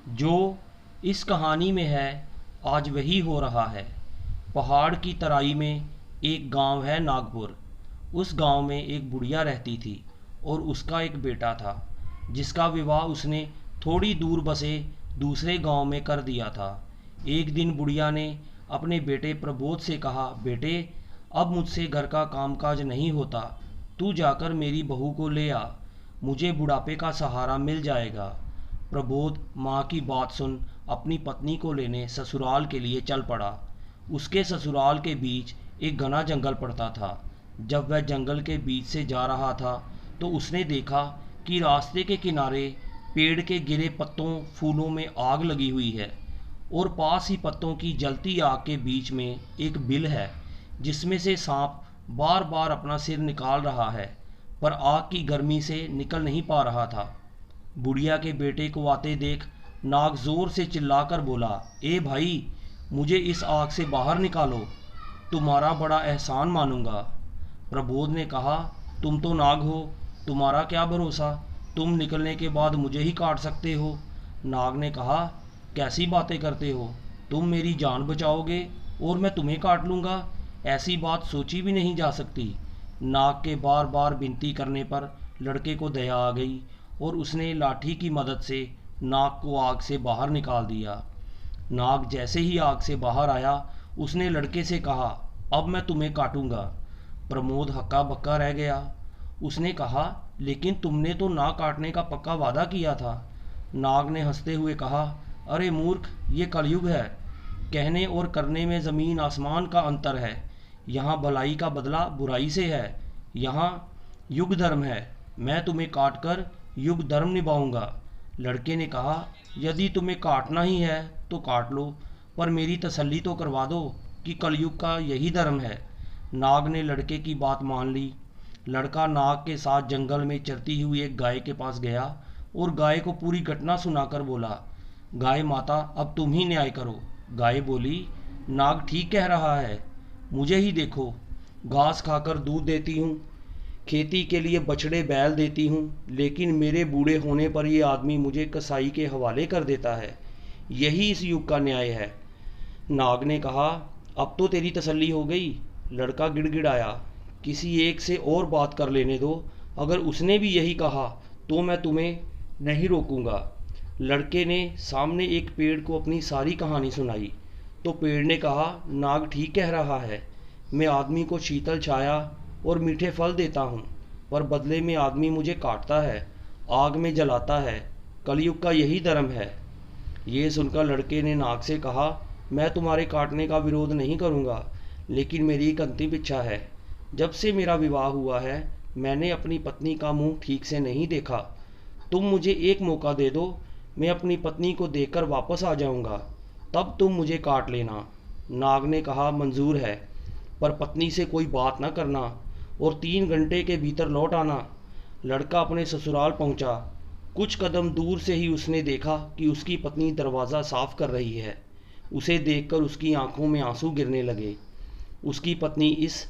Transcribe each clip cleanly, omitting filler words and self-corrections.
जो इस कहानी में है आज वही हो रहा है। पहाड़ की तराई में एक गांव है नागपुर। उस गांव में एक बुढ़िया रहती थी और उसका एक बेटा था जिसका विवाह उसने थोड़ी दूर बसे दूसरे गांव में कर दिया था। एक दिन बुढ़िया ने अपने बेटे प्रबोध से कहा, बेटे अब मुझसे घर का कामकाज नहीं होता, तू जाकर मेरी बहू को ले आ, मुझे बुढ़ापे का सहारा मिल जाएगा। प्रबोध माँ की बात सुन अपनी पत्नी को लेने ससुराल के लिए चल पड़ा। उसके ससुराल के बीच एक घना जंगल पड़ता था। जब वह जंगल के बीच से जा रहा था तो उसने देखा कि रास्ते के किनारे पेड़ के गिरे पत्तों फूलों में आग लगी हुई है और पास ही पत्तों की जलती आग के बीच में एक बिल है जिसमें से सांप बार बार अपना सिर निकाल रहा है, पर आग की गर्मी से निकल नहीं पा रहा था। बुढ़िया के बेटे को आते देख नाग जोर से चिल्लाकर बोला, ए भाई, मुझे इस आग से बाहर निकालो, तुम्हारा बड़ा एहसान मानूंगा। प्रबोध ने कहा, तुम तो नाग हो, तुम्हारा क्या भरोसा, तुम निकलने के बाद मुझे ही काट सकते हो। नाग ने कहा, कैसी बातें करते हो, तुम मेरी जान बचाओगे और मैं तुम्हें काट लूँगा, ऐसी बात सोची भी नहीं जा सकती। नाग के बार बार विनती करने पर लड़के को दया आ गई और उसने लाठी की मदद से नाग को आग से बाहर निकाल दिया। नाग जैसे ही आग से बाहर आया उसने लड़के से कहा, अब मैं तुम्हें काटूंगा। प्रमोद हक्का बक्का रह गया। उसने कहा, लेकिन तुमने तो नाग काटने का पक्का वादा किया था। नाग ने हंसते हुए कहा, अरे मूर्ख, ये कलयुग है, कहने और करने में ज़मीन आसमान का अंतर है। यहाँ भलाई का बदला बुराई से है, यहाँ युग धर्म है, मैं तुम्हें काट कर युग धर्म निभाऊंगा। लड़के ने कहा, यदि तुम्हें काटना ही है तो काट लो, पर मेरी तसल्ली तो करवा दो कि कलयुग का यही धर्म है। नाग ने लड़के की बात मान ली। लड़का नाग के साथ जंगल में चरती हुई एक गाय के पास गया और गाय को पूरी घटना सुनाकर बोला, गाय माता, अब तुम ही न्याय करो। गाय बोली, नाग ठीक कह रहा है, मुझे ही देखो, घास खाकर दूध देती हूँ, खेती के लिए बछड़े बैल देती हूँ, लेकिन मेरे बूढ़े होने पर ये आदमी मुझे कसाई के हवाले कर देता है। यही इस युग का न्याय है। नाग ने कहा, अब तो तेरी तसल्ली हो गई। लड़का गिड़गिड़ाया, किसी एक से और बात कर लेने दो, अगर उसने भी यही कहा तो मैं तुम्हें नहीं रोकूंगा। लड़के ने सामने एक पेड़ को अपनी सारी कहानी सुनाई तो पेड़ ने कहा, नाग ठीक कह रहा है, मैं आदमी को शीतल छाया और मीठे फल देता हूँ, पर बदले में आदमी मुझे काटता है, आग में जलाता है, कलयुग का यही धर्म है। ये सुनकर लड़के ने नाग से कहा, मैं तुम्हारे काटने का विरोध नहीं करूँगा, लेकिन मेरी एक अंतिम इच्छा है। जब से मेरा विवाह हुआ है मैंने अपनी पत्नी का मुंह ठीक से नहीं देखा। तुम मुझे एक मौका दे दो, मैं अपनी पत्नी को देखकर वापस आ जाऊंगा, तब तुम मुझे काट लेना। नाग ने कहा, मंजूर है, पर पत्नी से कोई बात ना करना और 3 घंटे के भीतर लौट आना। लड़का अपने ससुराल पहुंचा। कुछ कदम दूर से ही उसने देखा कि उसकी पत्नी दरवाज़ा साफ कर रही है। उसे देखकर उसकी आंखों में आंसू गिरने लगे। उसकी पत्नी इस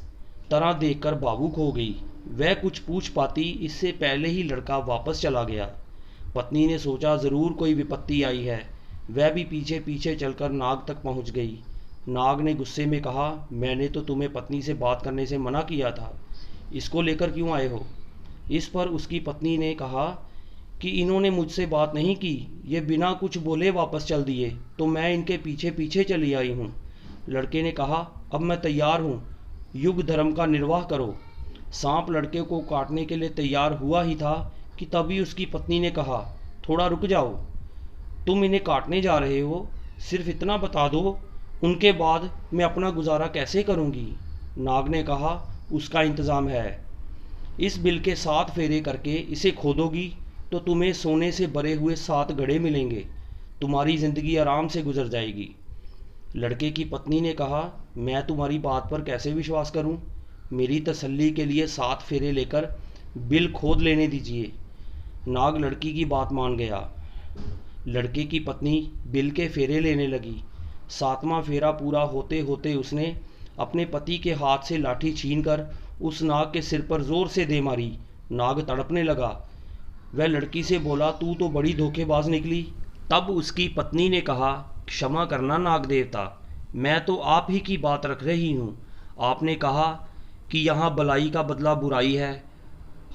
तरह देखकर भावुक हो गई। वह कुछ पूछ पाती इससे पहले ही लड़का वापस चला गया। पत्नी ने सोचा ज़रूर कोई विपत्ति आई है। वह भी पीछे पीछे चलकर नाग तक पहुंच गई। नाग ने गुस्से में कहा, मैंने तो तुम्हें पत्नी से बात करने से मना किया था, इसको लेकर क्यों आए हो। इस पर उसकी पत्नी ने कहा कि इन्होंने मुझसे बात नहीं की, ये बिना कुछ बोले वापस चल दिए, तो मैं इनके पीछे पीछे चली आई हूँ। लड़के ने कहा, अब मैं तैयार हूँ, युग धर्म का निर्वाह करो। सांप लड़के को काटने के लिए तैयार हुआ ही था कि तभी उसकी पत्नी ने कहा, थोड़ा रुक जाओ, तुम इन्हें काटने जा रहे हो, सिर्फ इतना बता दो, उनके बाद मैं अपना गुजारा कैसे करूँगी। नाग ने कहा, उसका इंतज़ाम है। इस बिल के 7 फेरे करके इसे खोदोगी तो तुम्हें सोने से भरे हुए 7 घड़े मिलेंगे, तुम्हारी ज़िंदगी आराम से गुजर जाएगी। लड़के की पत्नी ने कहा, मैं तुम्हारी बात पर कैसे विश्वास करूं? मेरी तसल्ली के लिए 7 फेरे लेकर बिल खोद लेने दीजिए। नाग लड़की की बात मान गया। लड़के की पत्नी बिल के फेरे लेने लगी। 7वां फेरा पूरा होते होते उसने अपने पति के हाथ से लाठी छीनकर उस नाग के सिर पर जोर से दे मारी। नाग तड़पने लगा। वह लड़की से बोला, तू तो बड़ी धोखेबाज निकली, तब उसकी पत्नी ने कहा, क्षमा करना नाग देवता, मैं तो आप ही की बात रख रही हूँ। आपने कहा कि यहाँ भलाई का बदला बुराई है।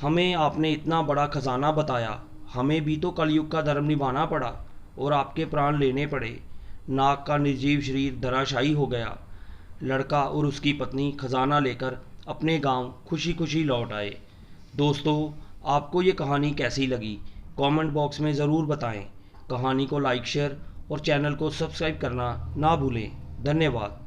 हमें आपने इतना बड़ा खजाना बताया, हमें भी तो कलयुग का धर्म निभाना पड़ा और आपके प्राण लेने पड़े। नाग का निर्जीव शरीर धराशायी हो गया। लड़का और उसकी पत्नी खजाना लेकर अपने गांव खुशी खुशी लौट आए। दोस्तों, आपको ये कहानी कैसी लगी कमेंट बॉक्स में ज़रूर बताएं। कहानी को लाइक शेयर और चैनल को सब्सक्राइब करना ना भूलें। धन्यवाद।